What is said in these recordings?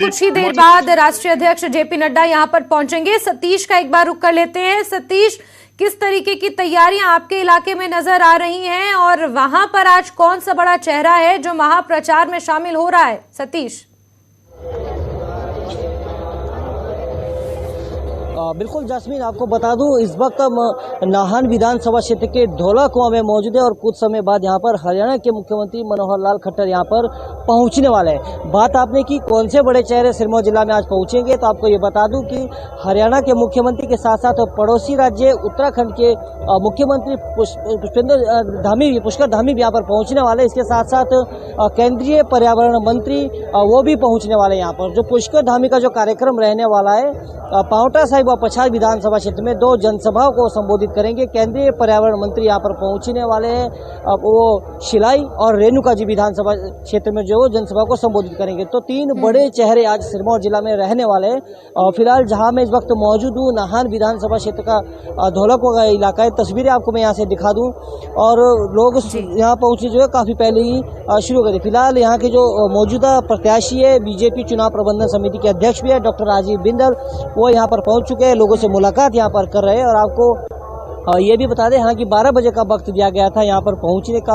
कुछ ही देर बाद राष्ट्रीय अध्यक्ष जेपी नड्डा यहां पर पहुंचेंगे। सतीश का एक बार रुक कर लेते हैं। सतीश, किस तरीके की तैयारियां आपके इलाके में नजर आ रही हैं और वहां पर आज कौन सा बड़ा चेहरा है जो महाप्रचार में शामिल हो रहा है? सतीश। बिल्कुल जैस्मीन, आपको बता दूं इस वक्त हम नाहन विधानसभा क्षेत्र के ढोला कुआं में मौजूद है और कुछ समय बाद यहां पर हरियाणा के मुख्यमंत्री मनोहर लाल खट्टर यहां पर पहुंचने वाले हैं। बात आपने की कौन से बड़े चेहरे सिरमौर जिला में आज पहुंचेंगे, तो आपको ये बता दूं कि हरियाणा के मुख्यमंत्री के साथ साथ पड़ोसी राज्य उत्तराखंड के मुख्यमंत्री पुष्कर धामी भी यहाँ पर पहुंचने वाले। इसके साथ साथ केंद्रीय पर्यावरण मंत्री वो भी पहुंचने वाले यहाँ पर। जो पुष्कर धामी का जो कार्यक्रम रहने वाला है, पांवटा साहिब व पछाड़ विधानसभा क्षेत्र में 2 जनसभाओं को संबोधित करेंगे। केंद्रीय पर्यावरण मंत्री यहाँ पर पहुंचने वाले हैं, वो शिलाई और रेणुका जी विधानसभा क्षेत्र में जो जनसभा को संबोधित करेंगे। तो 3 बड़े चेहरे आज सिरमौर जिला में रहने वाले हैं। फिलहाल जहां मैं इस वक्त मौजूद हूँ, नाहन विधानसभा क्षेत्र का ढोलक का इलाका है। तस्वीरें आपको मैं यहाँ से दिखा दूं और लोग यहाँ पहुंचे जो है काफी पहले ही शुरू कर दी। फिलहाल यहाँ के जो मौजूदा प्रत्याशी है, बीजेपी चुनाव प्रबंधन समिति के अध्यक्ष भी है डॉक्टर राजीव बिंदल, वो यहाँ पर पहुंच चुके हैं, लोगों से मुलाकात यहाँ पर कर रहे हैं। और आपको ये भी बता दें यहाँ कि 12 बजे का वक्त दिया गया था यहाँ पर पहुंचने का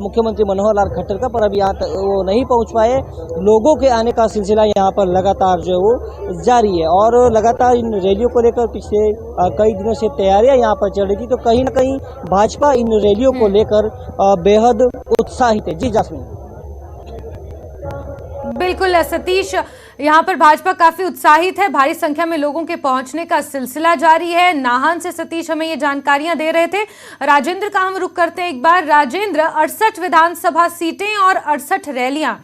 मुख्यमंत्री मनोहर लाल खट्टर का, पर अभी यहाँ तक वो नहीं पहुंच पाए। लोगों के आने का सिलसिला यहाँ पर लगातार जो है वो जारी है और लगातार इन रैलियों को लेकर पिछले कई दिनों से तैयारियां यहाँ पर चल रही थी। तो कहीं न कहीं भाजपा इन रैलियों को लेकर बेहद उत्साहित है। जी जास्मीन। बिल्कुल सतीश, यहाँ पर भाजपा काफी उत्साहित है। भारी संख्या में लोगों के पहुंचने का सिलसिला जारी है। नाहन से सतीश हमें ये जानकारियां दे रहे थे। राजेंद्र का हम रुख करते हैं एक बार। राजेंद्र, 68 विधानसभा सीटें और 68 रैलियां,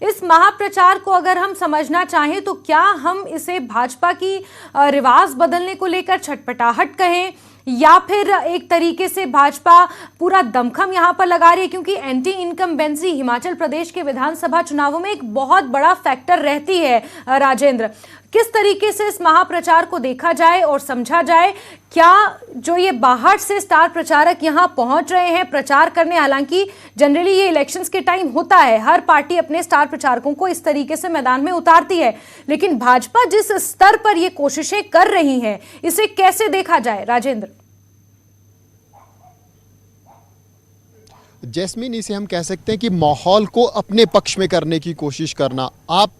इस महाप्रचार को अगर हम समझना चाहें तो क्या हम इसे भाजपा की रिवाज बदलने को लेकर छटपटाहट कहें, या फिर एक तरीके से भाजपा पूरा दमखम यहां पर लगा रही है? क्योंकि एंटी इनकम्बेंसी हिमाचल प्रदेश के विधानसभा चुनावों में एक बहुत बड़ा फैक्टर रहती है। राजेंद्र, किस तरीके से इस महाप्रचार को देखा जाए और समझा जाए? क्या जो ये बाहर से स्टार प्रचारक यहां पहुंच रहे हैं प्रचार करने, हालांकि जनरली ये इलेक्शंस के टाइम होता है, हर पार्टी अपने स्टार प्रचारकों को इस तरीके से मैदान में उतारती है, लेकिन भाजपा जिस स्तर पर ये कोशिशें कर रही है, इसे कैसे देखा जाए राजेंद्र? जैस्मीन, इसे हम कह सकते हैं कि माहौल को अपने पक्ष में करने की कोशिश करना। आप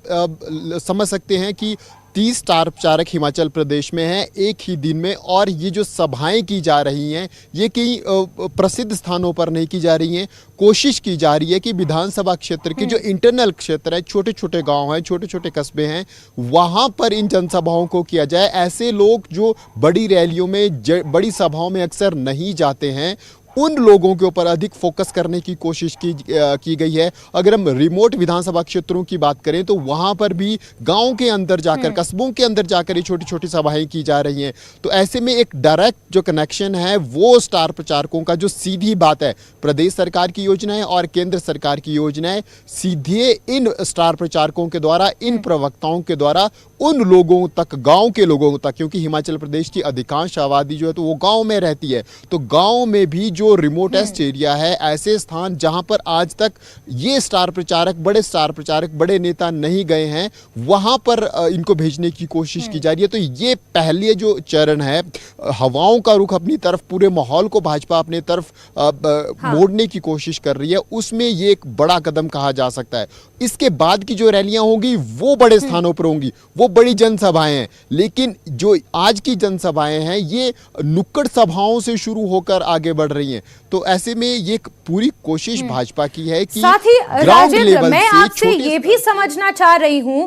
समझ सकते हैं कि 30 स्टार प्रचारक हिमाचल प्रदेश में हैं एक ही दिन में, और ये जो सभाएं की जा रही हैं ये कई प्रसिद्ध स्थानों पर नहीं की जा रही हैं। कोशिश की जा रही है कि विधानसभा क्षेत्र के जो इंटरनल क्षेत्र है, छोटे छोटे गांव हैं, छोटे छोटे कस्बे हैं, वहां पर इन जनसभाओं को किया जाए। ऐसे लोग जो बड़ी रैलियों में, बड़ी सभाओं में अक्सर नहीं जाते हैं, उन लोगों के ऊपर अधिक फोकस करने की कोशिश की गई है। अगर हम रिमोट विधानसभा क्षेत्रों की बात करें तो वहां पर भी गांव के अंदर जाकर, कस्बों के अंदर जाकर ये छोटी छोटी सभाएं की जा रही हैं। तो ऐसे में एक डायरेक्ट जो कनेक्शन है वो स्टार प्रचारकों का, जो सीधी बात है, प्रदेश सरकार की योजनाएं और केंद्र सरकार की योजनाएं सीधे इन स्टार प्रचारकों के द्वारा, इन प्रवक्ताओं के द्वारा उन लोगों तक, गांव के लोगों तक, क्योंकि हिमाचल प्रदेश की अधिकांश आबादी जो है तो वो गांव में रहती है। तो गांव में भी जो रिमोटेस्ट एरिया है, ऐसे स्थान जहां पर आज तक ये स्टार प्रचारक, बड़े स्टार प्रचारक, बड़े नेता नहीं गए हैं, वहां पर इनको भेजने की कोशिश की जा रही है। तो ये पहले जो चरण है, हवाओं का रुख अपनी तरफ, पूरे माहौल को भाजपा अपने तरफ मोड़ने की कोशिश कर रही है, उसमें ये एक बड़ा कदम कहा जा सकता है। इसके बाद की जो रैलियां होंगी वो बड़े स्थानों पर होंगी, वो बड़ी जनसभाएं हैं, लेकिन जो आज की जनसभाएं हैं ये नुक्कड़ सभाओं से शुरू होकर आगे बढ़ रही हैं। तो ऐसे में ये पूरी कोशिश भाजपा की है कि साथ ही राजेंद्र, मैं आपसे ये भी समझना चाह रही हूं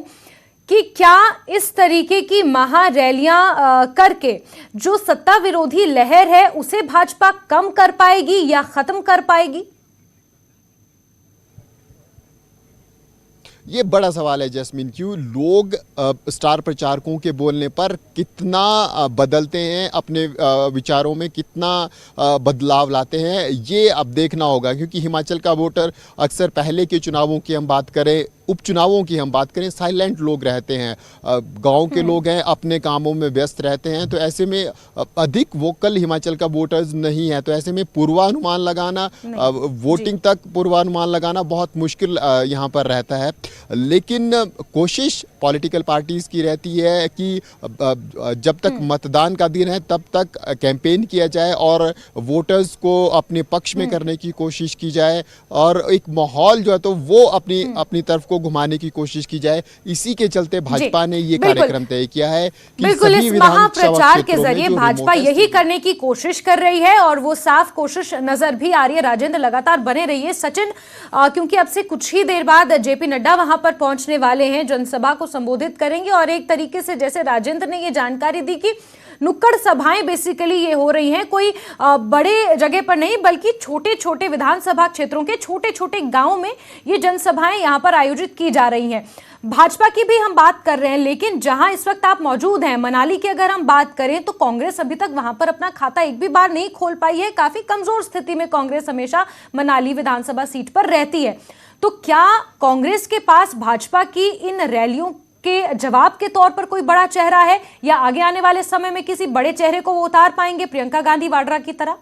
कि क्या इस तरीके की महा रैलियां करके जो सत्ता विरोधी लहर है उसे भाजपा कम कर पाएगी या खत्म कर पाएगी? ये बड़ा सवाल है जैस्मीन। क्यों लोग स्टार प्रचारकों के बोलने पर कितना बदलते हैं, अपने विचारों में कितना बदलाव लाते हैं, ये अब देखना होगा। क्योंकि हिमाचल का वोटर अक्सर, पहले के चुनावों की हम बात करें, उपचुनावों की हम बात करें, साइलेंट लोग रहते हैं, गांव के लोग हैं, अपने कामों में व्यस्त रहते हैं, तो ऐसे में अधिक वोकल हिमाचल का वोटर्स नहीं है। तो ऐसे में पूर्वानुमान लगाना, वोटिंग तक पूर्वानुमान लगाना बहुत मुश्किल यहाँ पर रहता है। लेकिन कोशिश पॉलिटिकल पार्टीज की रहती है कि जब तक मतदान का दिन है तब तक कैंपेन किया जाए और वोटर्स को अपने पक्ष में करने की कोशिश की जाए, और एक माहौल जो है तो वो अपनी तरफ को घुमाने की कोशिश की जाए। इसी के चलते भाजपा ने ये कार्यक्रम तय किया है कि बिल्कुल सभी इस विधानसभा महाप्रचार के क्षेत्रों में जरिए जो भाजपा remote यही करने की कोशिश कर रही है और वो साफ कोशिश नजर भी आ रही है। राजेंद्र लगातार बने रहिए। सचिन, क्योंकि अब से कुछ ही देर बाद जेपी नड्डा वहां पर पहुंचने वाले हैं, जनसभा को संबोधित करेंगे और एक तरीके से जैसे राजेंद्र ने ये जानकारी दी कि नुक्कड़ सभाएं बेसिकली ये हो रही हैं, कोई बड़े जगह पर नहीं बल्कि छोटे छोटे विधानसभा क्षेत्रों के छोटे छोटे गांवों में ये जनसभाएं यहां पर आयोजित की जा रही हैं। भाजपा की भी हम बात कर रहे हैं, लेकिन जहां इस वक्त आप मौजूद हैं मनाली की अगर हम बात करें तो कांग्रेस अभी तक वहां पर अपना खाता एक भी बार नहीं खोल पाई है। काफी कमजोर स्थिति में कांग्रेस हमेशा मनाली विधानसभा सीट पर रहती है। तो क्या कांग्रेस के पास भाजपा की इन रैलियों के जवाब के तौर पर कोई बड़ा चेहरा है, या आगे आने वाले समय में किसी बड़े चेहरे को वो उतार पाएंगे प्रियंका गांधी वाड्रा की तरह?